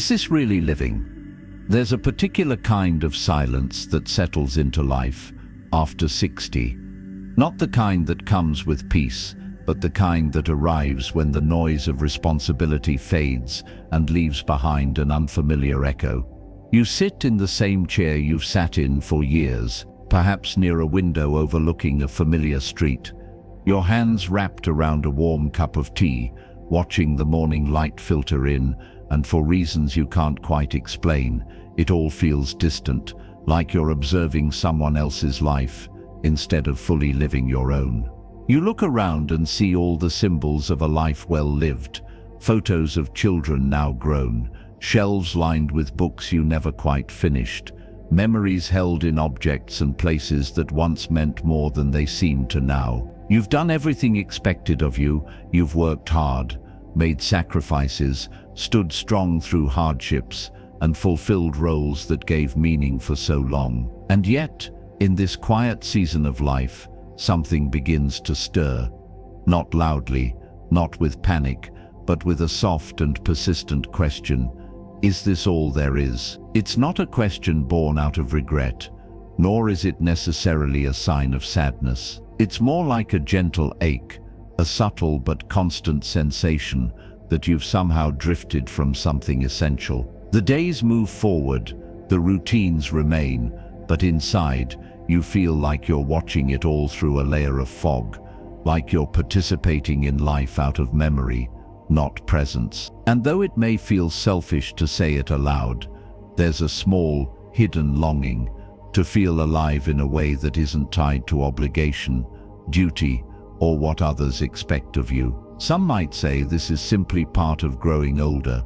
Is this really living? There's a particular kind of silence that settles into life after 60. Not the kind that comes with peace, but the kind that arrives when the noise of responsibility fades and leaves behind an unfamiliar echo. You sit in the same chair you've sat in for years, perhaps near a window overlooking a familiar street, your hands wrapped around a warm cup of tea, watching the morning light filter in, and for reasons you can't quite explain, it all feels distant, like you're observing someone else's life instead of fully living your own. You look around and see all the symbols of a life well lived, photos of children now grown, shelves lined with books you never quite finished, memories held in objects and places that once meant more than they seem to now. You've done everything expected of you, you've worked hard, made sacrifices, stood strong through hardships, and fulfilled roles that gave meaning for so long. And yet, in this quiet season of life, something begins to stir. Not loudly, not with panic, but with a soft and persistent question. Is this all there is? It's not a question born out of regret, nor is it necessarily a sign of sadness. It's more like a gentle ache, a subtle but constant sensation that you've somehow drifted from something essential. The days move forward, the routines remain, but inside, you feel like you're watching it all through a layer of fog, like you're participating in life out of memory, not presence. And though it may feel selfish to say it aloud, there's a small, hidden longing to feel alive in a way that isn't tied to obligation, duty, or what others expect of you. Some might say this is simply part of growing older,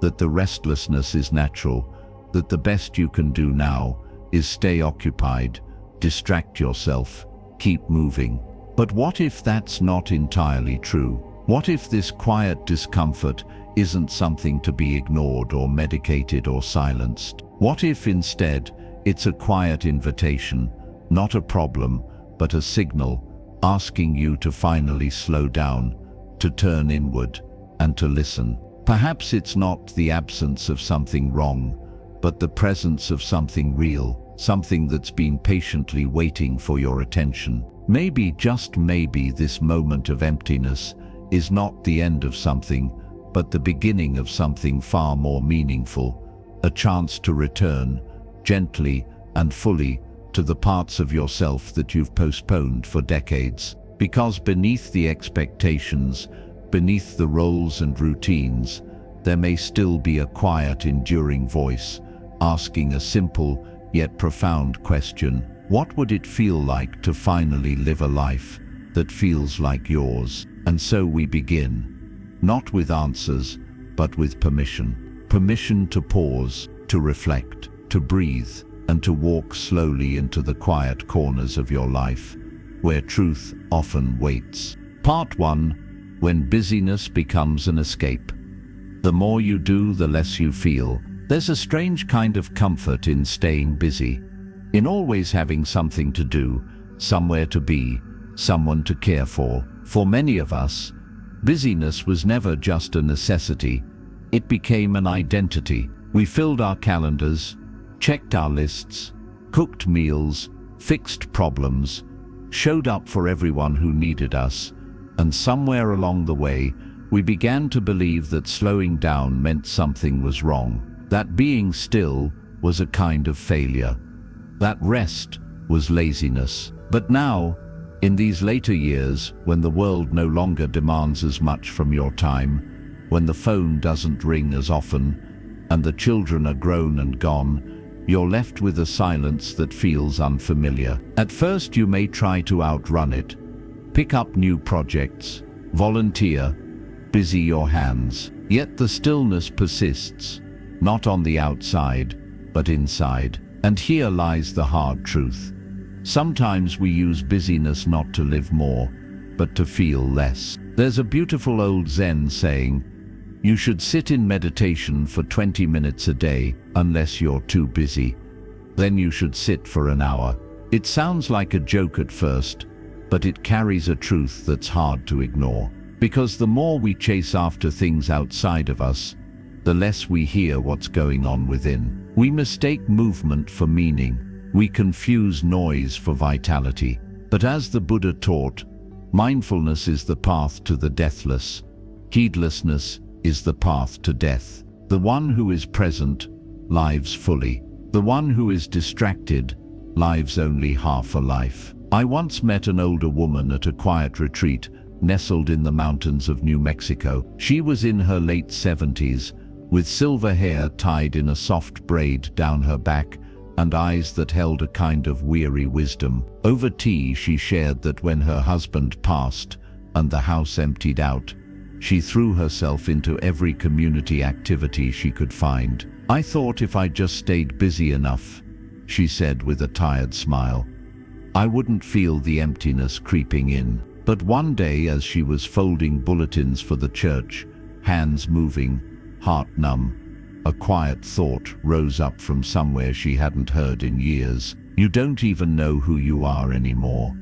that the restlessness is natural, that the best you can do now is stay occupied, distract yourself, keep moving. But what if that's not entirely true? What if this quiet discomfort isn't something to be ignored or medicated or silenced? What if instead it's a quiet invitation, not a problem, but a signal, asking you to finally slow down, to turn inward, and to listen? Perhaps it's not the absence of something wrong, but the presence of something real, something that's been patiently waiting for your attention. Maybe, just maybe, this moment of emptiness is not the end of something, but the beginning of something far more meaningful, a chance to return, gently and fully, to the parts of yourself that you've postponed for decades. Because beneath the expectations, beneath the roles and routines, there may still be a quiet, enduring voice, asking a simple yet profound question. What would it feel like to finally live a life that feels like yours? And so we begin, not with answers, but with permission. Permission to pause, to reflect, to breathe, and to walk slowly into the quiet corners of your life, where truth often waits. Part 1. When busyness becomes an escape. The more you do, the less you feel. There's a strange kind of comfort in staying busy, in always having something to do, somewhere to be, someone to care for. For many of us, busyness was never just a necessity, it became an identity. We filled our calendars, checked our lists, cooked meals, fixed problems, showed up for everyone who needed us, and somewhere along the way, we began to believe that slowing down meant something was wrong, that being still was a kind of failure, that rest was laziness. But now, in these later years, when the world no longer demands as much from your time, when the phone doesn't ring as often, and the children are grown and gone, you're left with a silence that feels unfamiliar. At first, you may try to outrun it, pick up new projects, volunteer, busy your hands. Yet the stillness persists, not on the outside, but inside. And here lies the hard truth. Sometimes we use busyness not to live more, but to feel less. There's a beautiful old Zen saying, you should sit in meditation for 20 minutes a day, unless you're too busy. Then you should sit for an hour. It sounds like a joke at first, but it carries a truth that's hard to ignore. Because the more we chase after things outside of us, the less we hear what's going on within. We mistake movement for meaning. We confuse noise for vitality. But as the Buddha taught, mindfulness is the path to the deathless. Heedlessness is the path to death. The one who is present lives fully. The one who is distracted lives only half a life. I once met an older woman at a quiet retreat nestled in the mountains of New Mexico. She was in her late 70s, with silver hair tied in a soft braid down her back and eyes that held a kind of weary wisdom. Over tea, she shared that when her husband passed and the house emptied out, she threw herself into every community activity she could find. "I thought if I just stayed busy enough," she said with a tired smile, "I wouldn't feel the emptiness creeping in." But one day, as she was folding bulletins for the church, hands moving, heart numb, a quiet thought rose up from somewhere she hadn't heard in years. "You don't even know who you are anymore."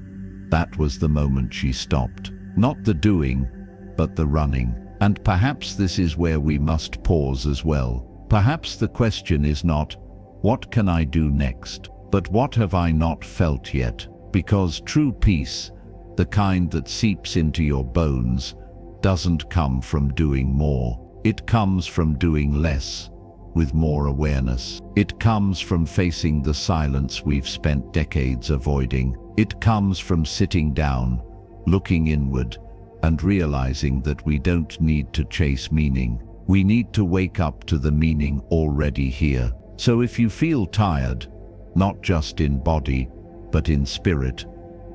That was the moment she stopped. Not the doing, but the running. And perhaps this is where we must pause as well. Perhaps the question is not, "What can I do next?" but "What have I not felt yet?" Because true peace, the kind that seeps into your bones, doesn't come from doing more. It comes from doing less, with more awareness. It comes from facing the silence we've spent decades avoiding. It comes from sitting down, looking inward, and realizing that we don't need to chase meaning. We need to wake up to the meaning already here. So if you feel tired, not just in body, but in spirit,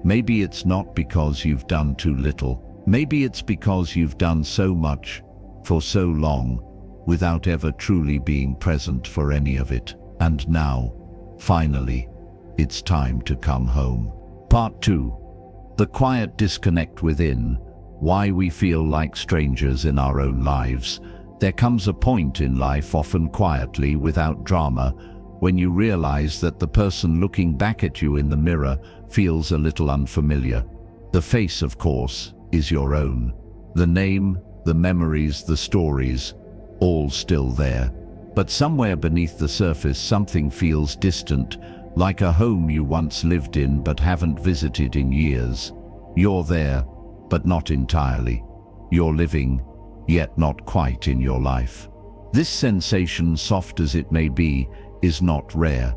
maybe it's not because you've done too little. Maybe it's because you've done so much, for so long, without ever truly being present for any of it. And now, finally, it's time to come home. Part 2. The quiet disconnect within. Why we feel like strangers in our own lives. There comes a point in life, often quietly, without drama, when you realize that the person looking back at you in the mirror feels a little unfamiliar. The face, of course, is your own. The name, the memories, the stories, all still there. But somewhere beneath the surface, something feels distant, like a home you once lived in but haven't visited in years. You're there, but not entirely. You're living, yet not quite in your life. This sensation, soft as it may be, is not rare.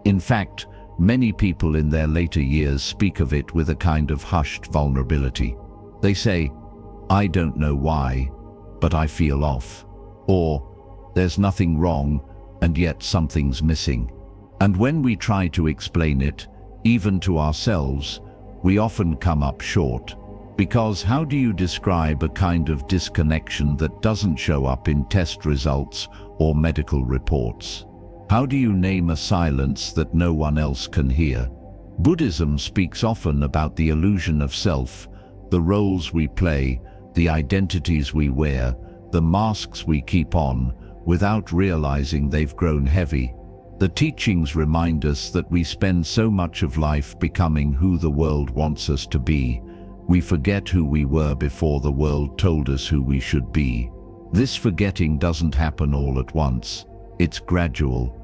In fact, many people in their later years speak of it with a kind of hushed vulnerability. They say, "I don't know why, but I feel off." Or, "There's nothing wrong, and yet something's missing." And when we try to explain it, even to ourselves, we often come up short. Because how do you describe a kind of disconnection that doesn't show up in test results or medical reports? How do you name a silence that no one else can hear? Buddhism speaks often about the illusion of self, the roles we play, the identities we wear, the masks we keep on, without realizing they've grown heavy. The teachings remind us that we spend so much of life becoming who the world wants us to be. We forget who we were before the world told us who we should be. This forgetting doesn't happen all at once. It's gradual,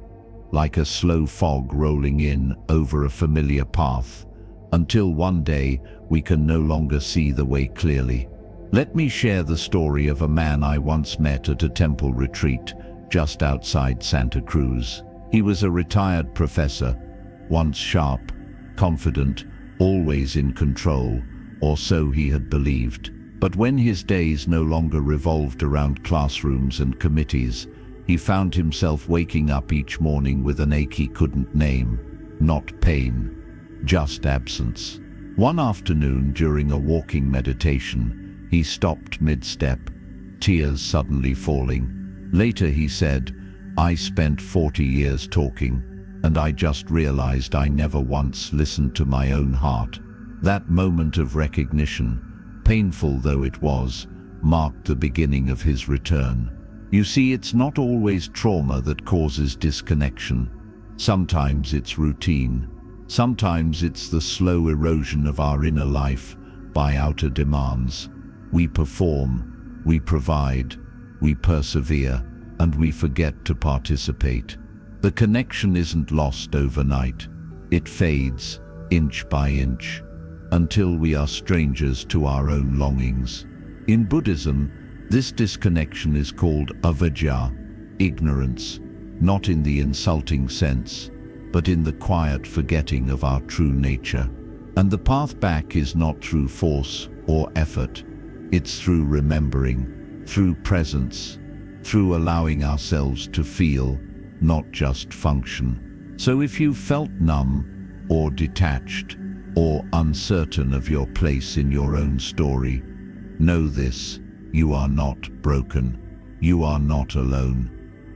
like a slow fog rolling in over a familiar path, until one day we can no longer see the way clearly. Let me share the story of a man I once met at a temple retreat just outside Santa Cruz. He was a retired professor, once sharp, confident, always in control, or so he had believed. But when his days no longer revolved around classrooms and committees, he found himself waking up each morning with an ache he couldn't name. Not pain, just absence. One afternoon during a walking meditation, he stopped mid-step, tears suddenly falling. Later he said, "I spent 40 years talking, and I just realized I never once listened to my own heart." That moment of recognition, painful though it was, marked the beginning of his return. You see, it's not always trauma that causes disconnection. Sometimes it's routine. Sometimes it's the slow erosion of our inner life by outer demands. We perform, we provide, we persevere, and we forget to participate. The connection isn't lost overnight. It fades, inch by inch, until we are strangers to our own longings. In Buddhism, this disconnection is called avijja, ignorance, not in the insulting sense, but in the quiet forgetting of our true nature. And the path back is not through force or effort. It's through remembering, through presence, through allowing ourselves to feel, not just function. So if you felt numb or detached or uncertain of your place in your own story, know this: you are not broken. You are not alone.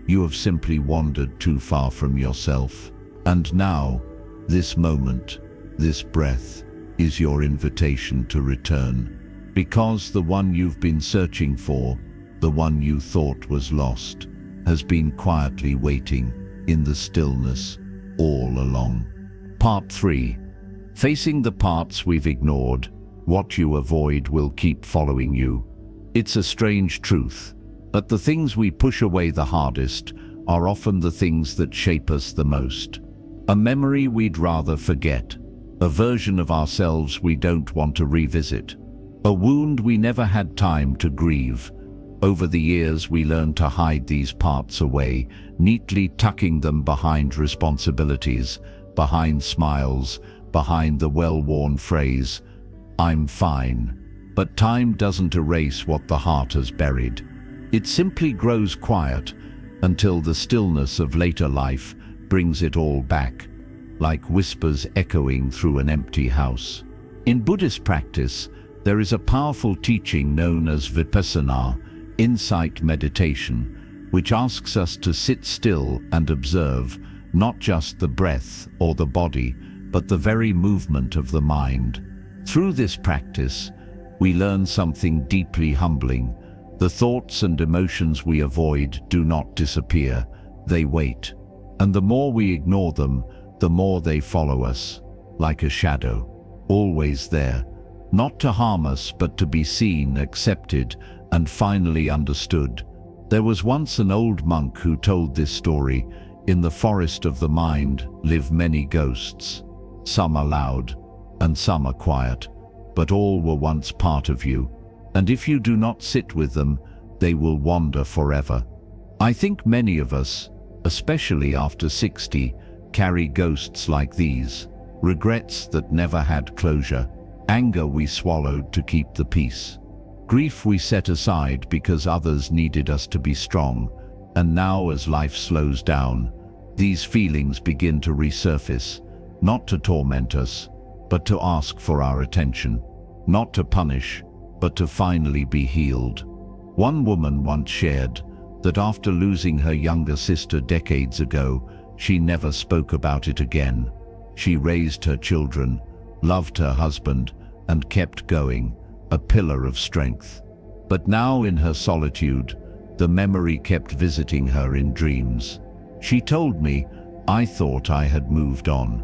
You have simply wandered too far from yourself. And now, this moment, this breath, is your invitation to return. Because the one you've been searching for, the one you thought was lost, has been quietly waiting in the stillness all along. Part 3. Facing the parts we've ignored. What you avoid will keep following you. It's a strange truth, but the things we push away the hardest are often the things that shape us the most. A memory we'd rather forget, a version of ourselves we don't want to revisit, a wound we never had time to grieve. Over the years, we learn to hide these parts away, neatly tucking them behind responsibilities, behind smiles, behind the well-worn phrase, "I'm fine." But time doesn't erase what the heart has buried. It simply grows quiet until the stillness of later life brings it all back, like whispers echoing through an empty house. In Buddhist practice, there is a powerful teaching known as vipassana, insight meditation, which asks us to sit still and observe not just the breath or the body, but the very movement of the mind. Through this practice, we learn something deeply humbling. The thoughts and emotions we avoid do not disappear, they wait. And the more we ignore them, the more they follow us, like a shadow, always there, not to harm us, but to be seen, accepted, and finally understood. There was once an old monk who told this story. In the forest of the mind live many ghosts. Some are loud, and some are quiet, but all were once part of you. And if you do not sit with them, they will wander forever. I think many of us, especially after 60, carry ghosts like these. Regrets that never had closure. Anger we swallowed to keep the peace. Grief we set aside because others needed us to be strong. And now, as life slows down, these feelings begin to resurface, not to torment us, but to ask for our attention. Not to punish, but to finally be healed. One woman once shared that after losing her younger sister decades ago, she never spoke about it again. She raised her children, loved her husband, and kept going, a pillar of strength. But now in her solitude, the memory kept visiting her in dreams. She told me, "I thought I had moved on.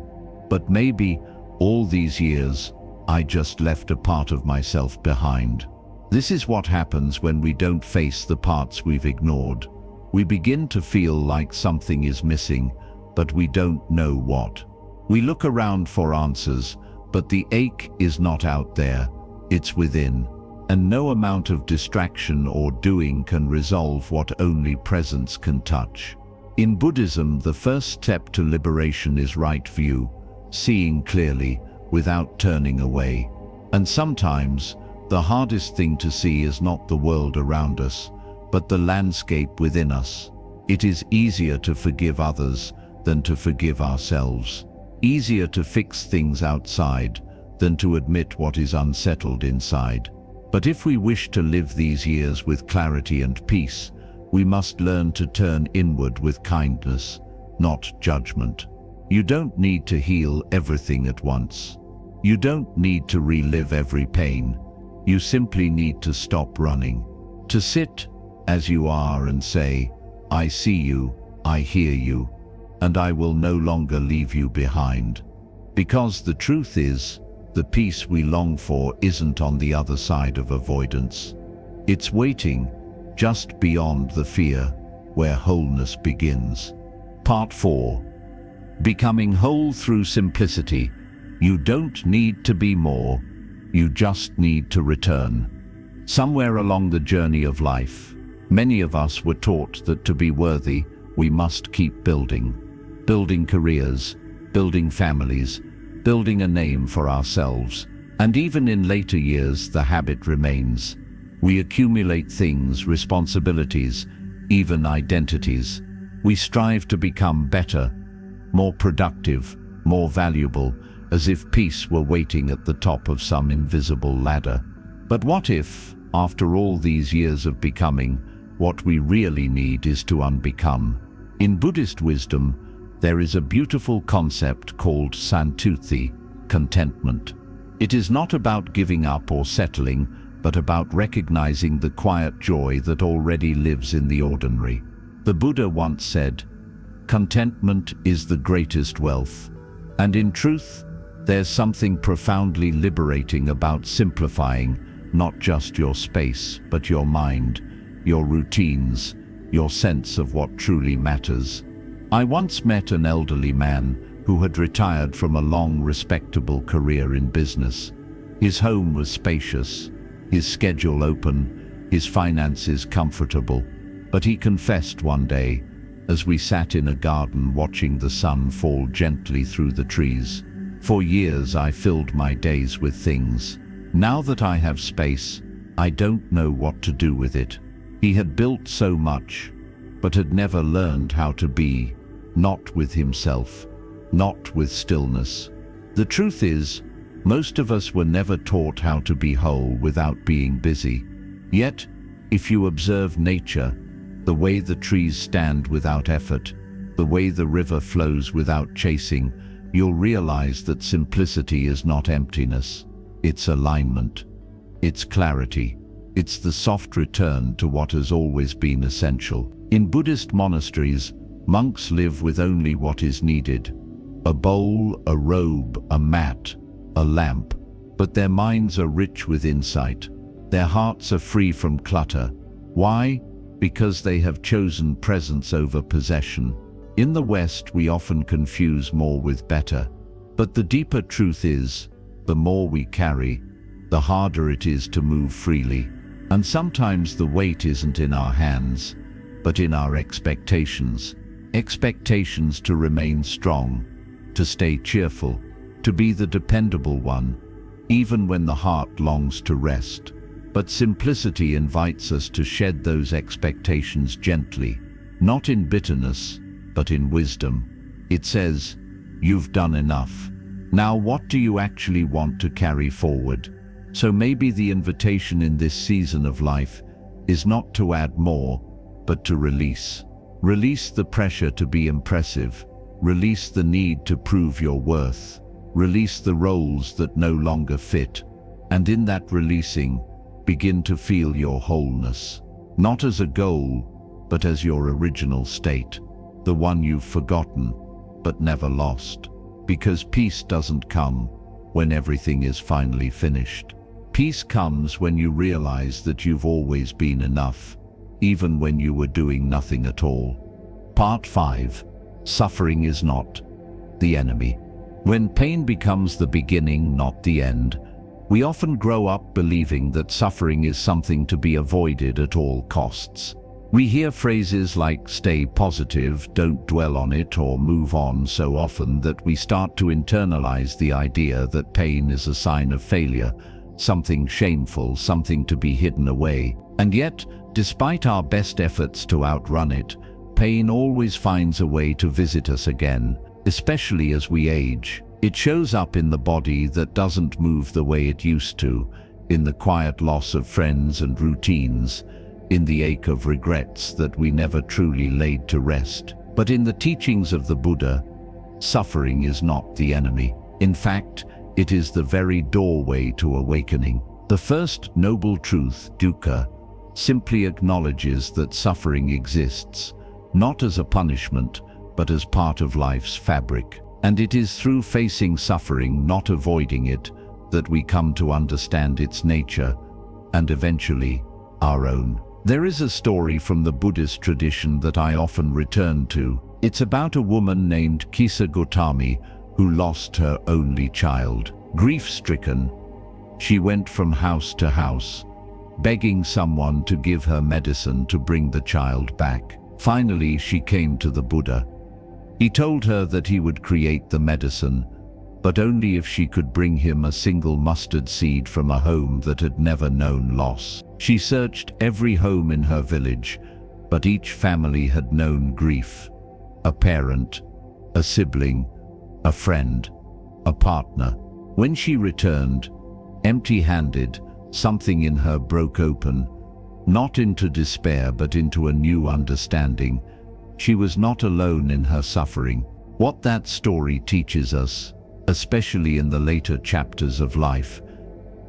But maybe, all these years, I just left a part of myself behind." This is what happens when we don't face the parts we've ignored. We begin to feel like something is missing, but we don't know what. We look around for answers, but the ache is not out there, it's within. And no amount of distraction or doing can resolve what only presence can touch. In Buddhism, the first step to liberation is right view, seeing clearly without turning away. And sometimes, the hardest thing to see is not the world around us, but the landscape within us. It is easier to forgive others than to forgive ourselves. Easier to fix things outside than to admit what is unsettled inside. But if we wish to live these years with clarity and peace, we must learn to turn inward with kindness, not judgment. You don't need to heal everything at once. You don't need to relive every pain. You simply need to stop running. To sit as you are and say, "I see you, I hear you, and I will no longer leave you behind." Because the truth is, the peace we long for isn't on the other side of avoidance. It's waiting, just beyond the fear, where wholeness begins. Part 4. Becoming whole through simplicity. You don't need to be more, you just need to return. Somewhere along the journey of life, many of us were taught that to be worthy, we must keep building. Building careers, building families, building a name for ourselves. And even in later years, the habit remains. We accumulate things, responsibilities, even identities. We strive to become better, more productive, more valuable, as if peace were waiting at the top of some invisible ladder. But what if, after all these years of becoming, what we really need is to unbecome? In Buddhist wisdom, there is a beautiful concept called santuthi, contentment. It is not about giving up or settling, but about recognizing the quiet joy that already lives in the ordinary. The Buddha once said, "Contentment is the greatest wealth." And in truth, there's something profoundly liberating about simplifying not just your space, but your mind, your routines, your sense of what truly matters. I once met an elderly man who had retired from a long, respectable career in business. His home was spacious, his schedule open, his finances comfortable. But he confessed one day, as we sat in a garden watching the sun fall gently through the trees, "For years I filled my days with things. Now that I have space, I don't know what to do with it." He had built so much, but had never learned how to be, not with himself, not with stillness. The truth is, most of us were never taught how to be whole without being busy. Yet, if you observe nature, the way the trees stand without effort, the way the river flows without chasing, you'll realize that simplicity is not emptiness. It's alignment. It's clarity. It's the soft return to what has always been essential. In Buddhist monasteries, monks live with only what is needed: a bowl, a robe, a mat, a lamp. But their minds are rich with insight. Their hearts are free from clutter. Why? Because they have chosen presence over possession. In the West, we often confuse more with better. But the deeper truth is, the more we carry, the harder it is to move freely. And sometimes the weight isn't in our hands, but in our expectations. Expectations to remain strong, to stay cheerful, to be the dependable one, even when the heart longs to rest. But simplicity invites us to shed those expectations gently, not in bitterness, but in wisdom. It says, "You've done enough. Now what do you actually want to carry forward?" So maybe the invitation in this season of life is not to add more, but to release. Release the pressure to be impressive. Release the need to prove your worth. Release the roles that no longer fit. And in that releasing, begin to feel your wholeness. Not as a goal, but as your original state. The one you've forgotten, but never lost. Because peace doesn't come when everything is finally finished. Peace comes when you realize that you've always been enough, even when you were doing nothing at all. Part 5. Suffering is not the enemy. When pain becomes the beginning, not the end, we often grow up believing that suffering is something to be avoided at all costs. We hear phrases like "stay positive," "don't dwell on it," or "move on" so often that we start to internalize the idea that pain is a sign of failure, something shameful, something to be hidden away. And yet, despite our best efforts to outrun it, pain always finds a way to visit us again, especially as we age. It shows up in the body that doesn't move the way it used to, in the quiet loss of friends and routines, in the ache of regrets that we never truly laid to rest. But in the teachings of the Buddha, suffering is not the enemy. In fact, it is the very doorway to awakening. The first noble truth, dukkha, simply acknowledges that suffering exists, not as a punishment, but as part of life's fabric. And it is through facing suffering, not avoiding it, that we come to understand its nature, and eventually, our own. There is a story from the Buddhist tradition that I often return to. It's about a woman named Kisa Gautami who lost her only child. Grief-stricken, she went from house to house, begging someone to give her medicine to bring the child back. Finally, she came to the Buddha. He told her that he would create the medicine, but only if she could bring him a single mustard seed from a home that had never known loss. She searched every home in her village, but each family had known grief. A parent, a sibling, a friend, a partner. When she returned, empty-handed, something in her broke open, not into despair but into a new understanding. She was not alone in her suffering. What that story teaches us, especially in the later chapters of life,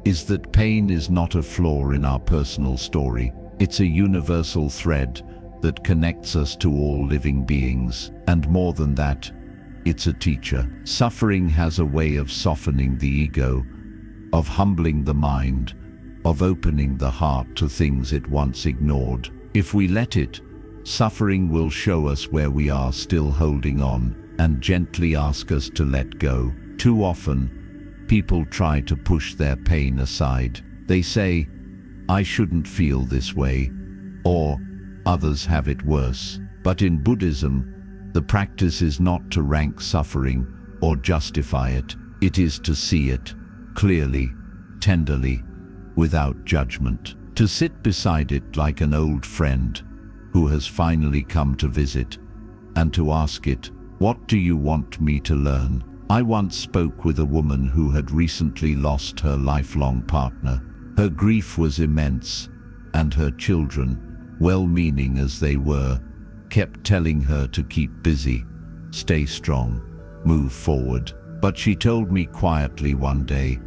is that pain is not a flaw in our personal story. It's a universal thread that connects us to all living beings. And more than that, it's a teacher. Suffering has a way of softening the ego, of humbling the mind, of opening the heart to things it once ignored. If we let it, suffering will show us where we are still holding on and gently ask us to let go. Too often, people try to push their pain aside. They say, "I shouldn't feel this way," or "others have it worse." But in Buddhism, the practice is not to rank suffering or justify it. It is to see it clearly, tenderly, without judgment. To sit beside it like an old friend who has finally come to visit, and to ask it, "What do you want me to learn?" I once spoke with a woman who had recently lost her lifelong partner. Her grief was immense, and her children, well-meaning as they were, kept telling her to keep busy, stay strong, move forward. But she told me quietly one day,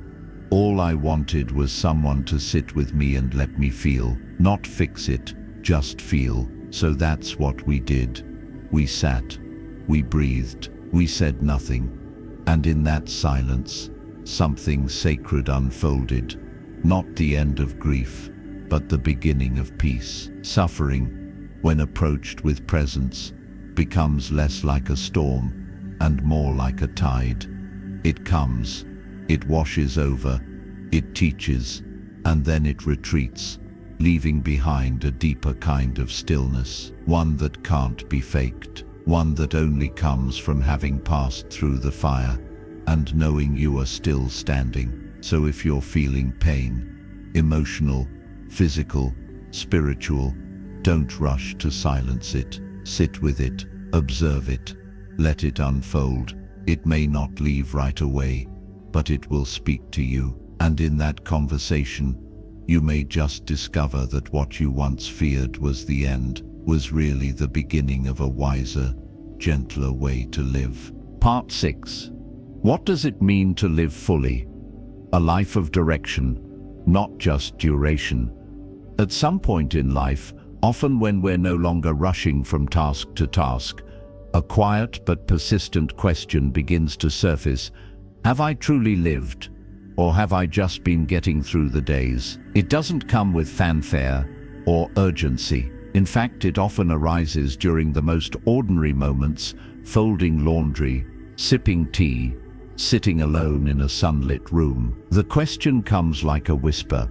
"All I wanted was someone to sit with me and let me feel, not fix it, just feel." So that's what we did. We sat, we breathed, we said nothing. And in that silence, something sacred unfolded. Not the end of grief, but the beginning of peace. Suffering, when approached with presence, becomes less like a storm and more like a tide. It comes, it washes over, it teaches, and then it retreats, leaving behind a deeper kind of stillness, one that can't be faked, one that only comes from having passed through the fire and knowing you are still standing. So if you're feeling pain, emotional, physical, spiritual, don't rush to silence it. Sit with it, observe it, let it unfold. It may not leave right away, but it will speak to you. And in that conversation, you may just discover that what you once feared was the end, was really the beginning of a wiser, gentler way to live. Part 6. What does it mean to live fully? A life of direction, not just duration. At some point in life, often when we're no longer rushing from task to task, a quiet but persistent question begins to surface. Have I truly lived? Or have I just been getting through the days? It doesn't come with fanfare or urgency. In fact, it often arises during the most ordinary moments, folding laundry, sipping tea, sitting alone in a sunlit room. The question comes like a whisper,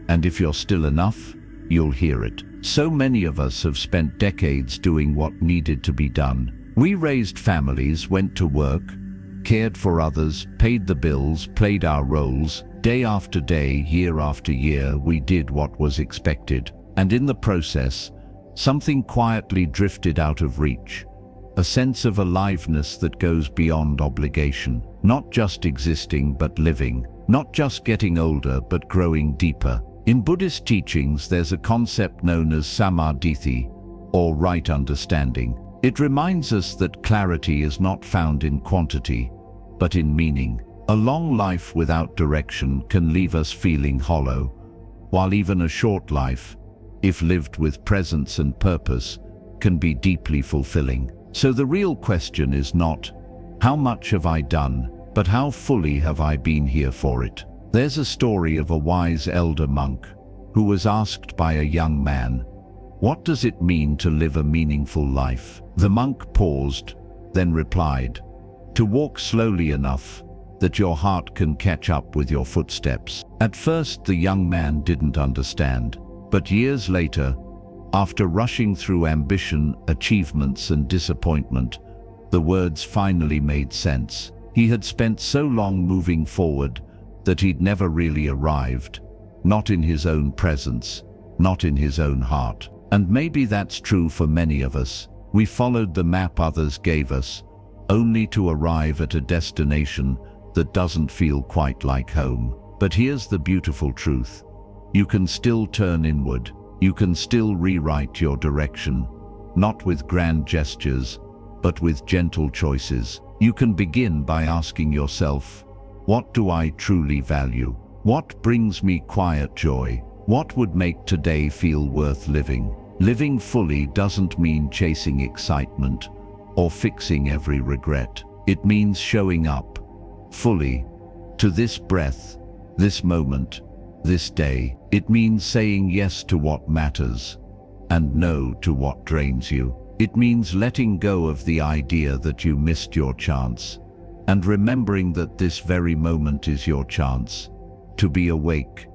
and if you're still enough, you'll hear it. So many of us have spent decades doing what needed to be done. We raised families, went to work, cared for others, paid the bills, played our roles. Day after day, year after year, we did what was expected. And in the process, something quietly drifted out of reach. A sense of aliveness that goes beyond obligation. Not just existing, but living. Not just getting older, but growing deeper. In Buddhist teachings, there's a concept known as samadhi, or right understanding. It reminds us that clarity is not found in quantity, but in meaning. A long life without direction can leave us feeling hollow, while even a short life, if lived with presence and purpose, can be deeply fulfilling. So the real question is not, how much have I done, but how fully have I been here for it? There's a story of a wise elder monk who was asked by a young man, What does it mean to live a meaningful life? The monk paused, then replied, to walk slowly enough that your heart can catch up with your footsteps. At first, the young man didn't understand, but years later, after rushing through ambition, achievements, and disappointment, the words finally made sense. He had spent so long moving forward that he'd never really arrived, not in his own presence, not in his own heart. And maybe that's true for many of us. We followed the map others gave us, only to arrive at a destination that doesn't feel quite like home. But here's the beautiful truth. You can still turn inward. You can still rewrite your direction, not with grand gestures, but with gentle choices. You can begin by asking yourself, what do I truly value? What brings me quiet joy? What would make today feel worth living? Living fully doesn't mean chasing excitement or fixing every regret. It means showing up fully to this breath, this moment, this day. It means saying yes to what matters and no to what drains you. It means letting go of the idea that you missed your chance and remembering that this very moment is your chance to be awake,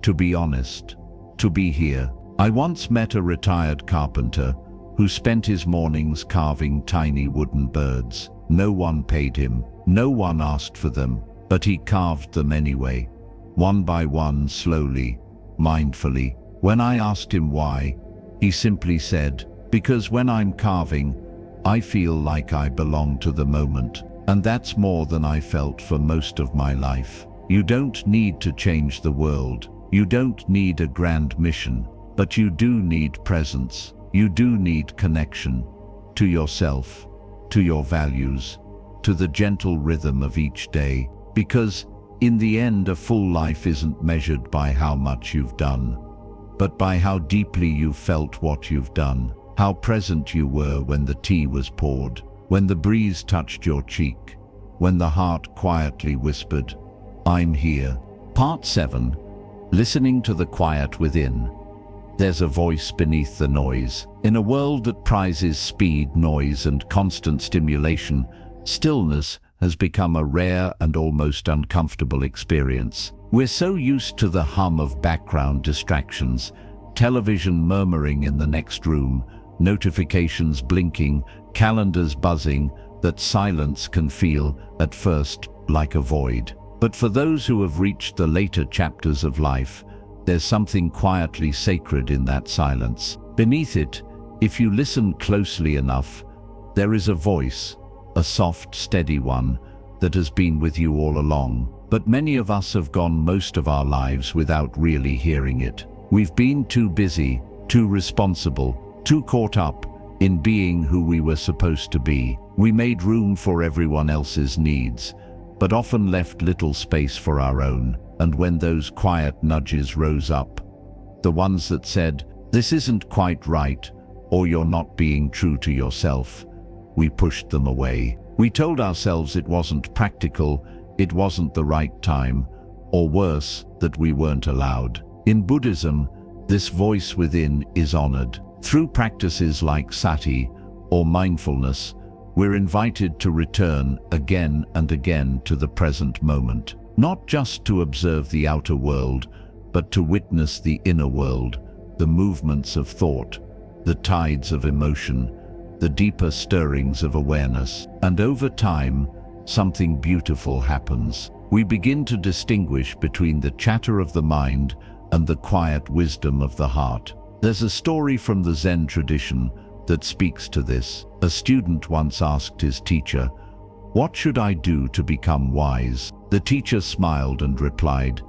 to be honest, to be here. I once met a retired carpenter who spent his mornings carving tiny wooden birds. No one paid him, no one asked for them, but he carved them anyway, one by one, slowly, mindfully. When I asked him why, he simply said, because when I'm carving, I feel like I belong to the moment. And that's more than I felt for most of my life. You don't need to change the world. You don't need a grand mission, but you do need presence. You do need connection to yourself, to your values, to the gentle rhythm of each day. Because in the end, a full life isn't measured by how much you've done, but by how deeply you felt what you've done, how present you were when the tea was poured, when the breeze touched your cheek, when the heart quietly whispered, I'm here. Part 7. Listening to the quiet within. There's a voice beneath the noise. In a world that prizes speed, noise, and constant stimulation, stillness has become a rare and almost uncomfortable experience. We're so used to the hum of background distractions, television murmuring in the next room, notifications blinking, calendars buzzing, that silence can feel, at first, like a void. But for those who have reached the later chapters of life, there's something quietly sacred in that silence. Beneath it, if you listen closely enough, there is a voice, a soft, steady one, that has been with you all along. But many of us have gone most of our lives without really hearing it. We've been too busy, too responsible, too caught up in being who we were supposed to be. We made room for everyone else's needs, but often left little space for our own. And when those quiet nudges rose up, the ones that said, this isn't quite right, or you're not being true to yourself, we pushed them away. We told ourselves it wasn't practical, it wasn't the right time, or worse, that we weren't allowed. In Buddhism, this voice within is honored. Through practices like sati or mindfulness, we're invited to return again and again to the present moment. Not just to observe the outer world, but to witness the inner world, the movements of thought, the tides of emotion, the deeper stirrings of awareness. And over time, something beautiful happens. We begin to distinguish between the chatter of the mind and the quiet wisdom of the heart. There's a story from the Zen tradition that speaks to this. A student once asked his teacher, "What should I do to become wise?" The teacher smiled and replied,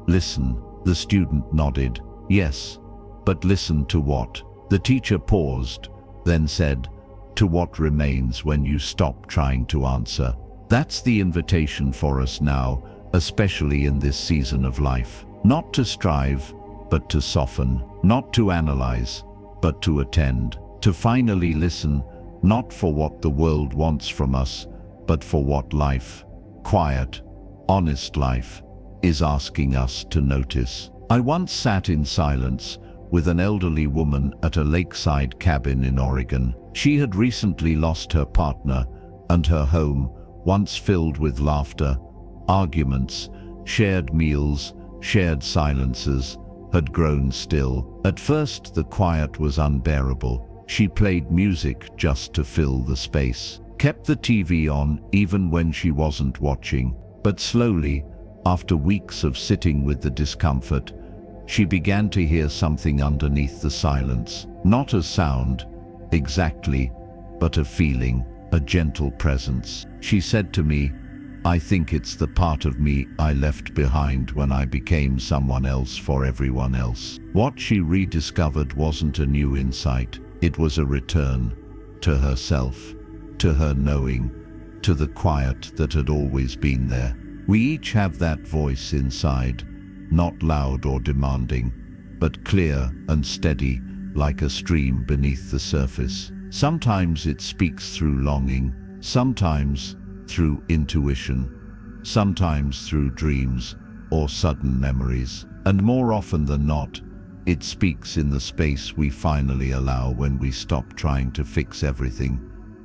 "Listen." The student nodded, "Yes, but listen to what?" The teacher paused, then said, "To what remains when you stop trying to answer." That's the invitation for us now, especially in this season of life. Not to strive, but to soften. Not to analyze, but to attend. To finally listen, not for what the world wants from us, but for what life, quiet, honest life, is asking us to notice. I once sat in silence, with an elderly woman at a lakeside cabin in Oregon. She had recently lost her partner, and her home, once filled with laughter, arguments, shared meals, shared silences, had grown still. At first, the quiet was unbearable. She played music just to fill the space, kept the TV on even when she wasn't watching. But slowly, after weeks of sitting with the discomfort, she began to hear something underneath the silence. Not a sound, exactly, but a feeling, a gentle presence. She said to me, "I think it's the part of me I left behind when I became someone else for everyone else." What she rediscovered wasn't a new insight. It was a return to herself, to her knowing, to the quiet that had always been there. We each have that voice inside, not loud or demanding, but clear and steady, like a stream beneath the surface. Sometimes it speaks through longing, sometimes through intuition, sometimes through dreams or sudden memories, and more often than not, it speaks in the space we finally allow when we stop trying to fix everything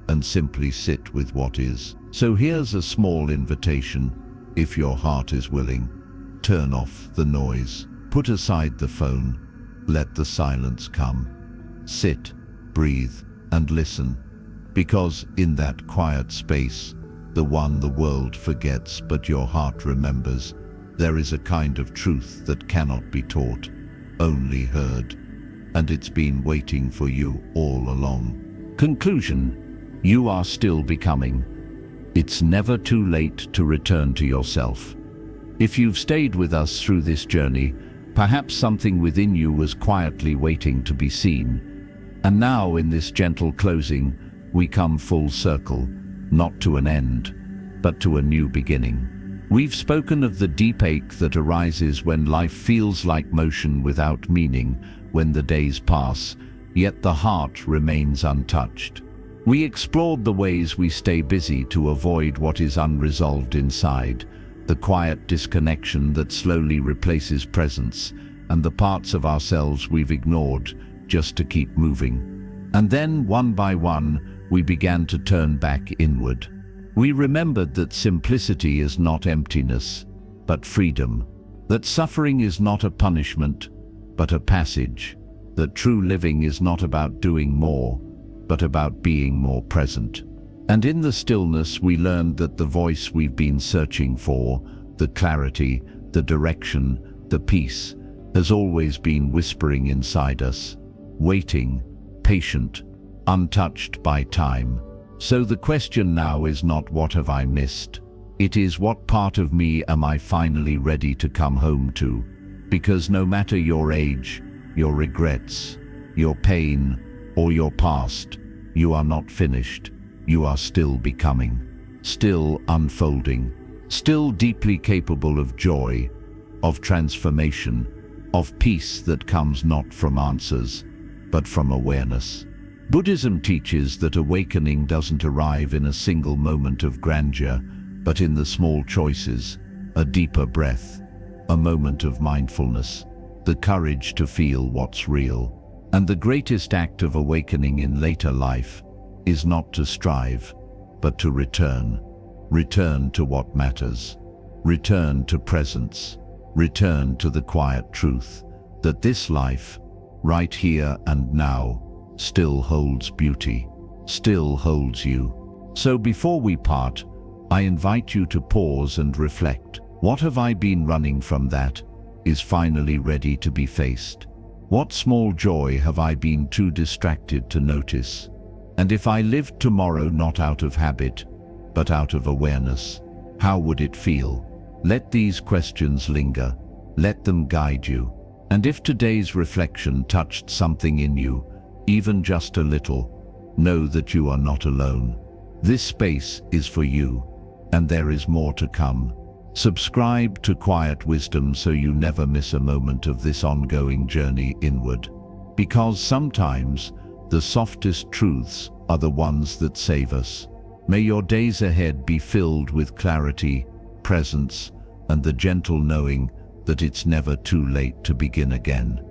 and simply sit with what is. So here's a small invitation. If your heart is willing, turn off the noise, put aside the phone, let the silence come. Sit, breathe, and listen, because in that quiet space, the one the world forgets but your heart remembers, there is a kind of truth that cannot be taught, only heard, and it's been waiting for you all along. Conclusion: you are still becoming. It's never too late to return to yourself. If you've stayed with us through this journey, perhaps something within you was quietly waiting to be seen. And now, in this gentle closing, we come full circle, not to an end, but to a new beginning. We've spoken of the deep ache that arises when life feels like motion without meaning, when the days pass, yet the heart remains untouched. We explored the ways we stay busy to avoid what is unresolved inside, the quiet disconnection that slowly replaces presence, and the parts of ourselves we've ignored just to keep moving. And then, one by one, we began to turn back inward. We remembered that simplicity is not emptiness, but freedom, that suffering is not a punishment, but a passage, that true living is not about doing more, but about being more present. And in the stillness, we learned that the voice we've been searching for, the clarity, the direction, the peace, has always been whispering inside us, waiting, patient, untouched by time. So the question now is not what have I missed? It is what part of me am I finally ready to come home to? Because no matter your age, your regrets, your pain, or your past, you are not finished. You are still becoming, still unfolding, still deeply capable of joy, of transformation, of peace that comes not from answers, but from awareness. Buddhism teaches that awakening doesn't arrive in a single moment of grandeur, but in the small choices, a deeper breath, a moment of mindfulness, the courage to feel what's real. And the greatest act of awakening in later life is not to strive, but to return. Return to what matters. Return to presence. Return to the quiet truth that this life, right here and now, still holds beauty, still holds you. So before we part, I invite you to pause and reflect. What have I been running from that is finally ready to be faced? What small joy have I been too distracted to notice? And if I lived tomorrow not out of habit, but out of awareness, how would it feel? Let these questions linger. Let them guide you. And if today's reflection touched something in you, even just a little, know that you are not alone. This space is for you, and there is more to come. Subscribe to Quiet Wisdom so you never miss a moment of this ongoing journey inward. Because sometimes the softest truths are the ones that save us. May your days ahead be filled with clarity, presence, and the gentle knowing that it's never too late to begin again.